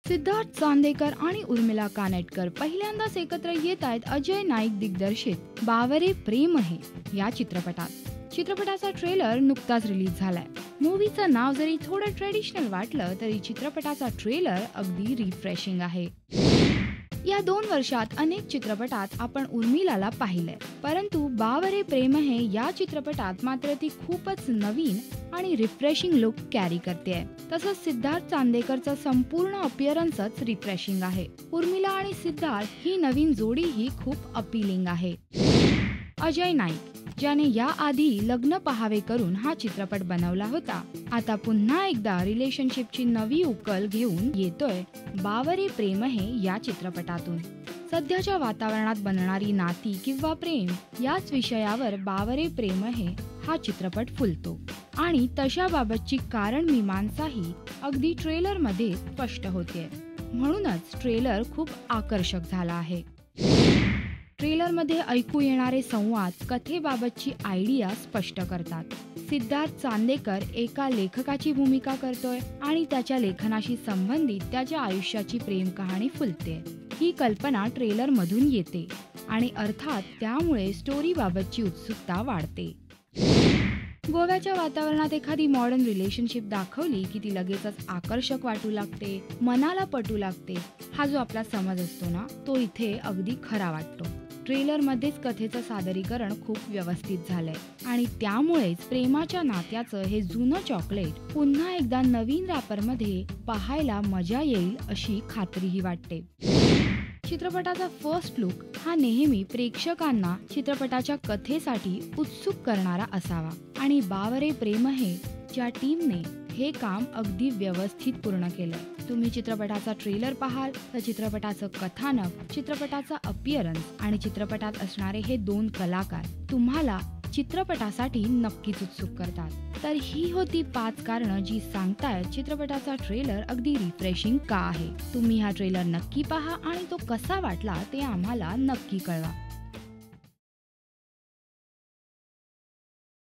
सिद्धार्थ चांदेकर आणि उर्मिला कानेटकर पहिल्यांदाच एकत्र येत आहेत अजय नाईक दिग्दर्शित बावरे प्रेम है या चित्रपटात. चित्रपटाचा ट्रेलर नुकताच रिलीज झालाय. मूवीचं नाव जरी थोडं ट्रेडिशनल वाटलं तरी चित्रपटाचा ट्रेलर अगदी रिफ्रेशिंग आहे. या 2 वर्षात अनेक चित्रपटात आपण उर्मिलाला पाहिलंय, परंतु बावरे प्रेम है या चित्रपटात मात्र ती खूपच नवीन आणि रिफ्रेशिंग लुक कॅरी करते. तसंच सिद्धार्थ चांदेकरचं संपूर्ण अपिअरन्सच रिफ्रेशिंग आहे. उर्मिला आणि सिद्धार्थ ही नवीन जोडी ही खूप अपीलिंग आहे. अजय नाईक, ज्याने याआधी लग्न पहावे करून हा चित्रपट बनवला होता, आता पुन्हा एकदा रिलेशनशिपची नवी उकल घेऊन येतोय बावरे प्रेम है या चित्रपटातून. सध्याच्या वातावरणात बनणारी नाती किंवा प्रेम याच विषयावर बावरे प्रेम है हा चित्रपट फुलतो आणि तशाबाबतची कारण मीमांसाही अगदी ट्रेलर मध्ये स्पष्ट होते. म्हणूनच ट्रेलर खूप आकर्षक झाला आहे. ट्रेलर मध्ये ऐकू येणारे संवाद कथेबाबतची आयडिया स्पष्ट करतात. सिद्धार्थ चांदेकर एका लेखकाची भूमिका करतोय आणि त्याच्या लेखनाशी संबंधित त्याच्या आयुष्याची प्रेम कहाणी फुलते. ही कल्पना ट्रेलर मधून येते आणि अर्थात त्यामुळे स्टोरी बाबतची उत्सुकता वाढते. गोव्याच्या वातावरणात एखादी मॉडर्न रिलेशनशिप दाखवली की ती लगेचच आकर्षक वाटू लागते, मनाला पटू लागते. हा जो आपला समज असतो ना, तो इथे अगदी खरा वाटतो. ट्रेलर मध्येच कथेचं सादरीकरण खूप व्यवस्थित झालंय आणि त्यामुळेच प्रेमाच्या नात्याचं हे जुनं चॉकलेट पुन्हा एकदा नवीन रॅपरमध्ये पाहायला मजा येईल अशी खात्रीही वाटते. चित्रपटाचा फर्स्ट लुक हा नेहमी प्रेक्षकांना चित्रपटाच्या कथेसाठी उत्सुक करणारा असावा आणि बावरे प्रेम है च्या टीमने हे काम अगदी व्यवस्थित पूर्ण केलंय. तुम्ही चित्रपटाचा ट्रेलर पाहाल तर चित्रपटाचं कथानक, चित्रपटाचा अपिअरन्स आणि चित्रपटात असणारे हे 2 कलाकार तुम्हाला चित्रपटासाठी नक्कीच उत्सुक करतात. तर ही होती 5 कारणं जी सांगतायत चित्रपटाचा ट्रेलर अगदी रिफ्रेशिंग का आहे. तुम्ही हा ट्रेलर नक्की पहा आणि तो कसा वाटला ते आम्हाला नक्की कळवा.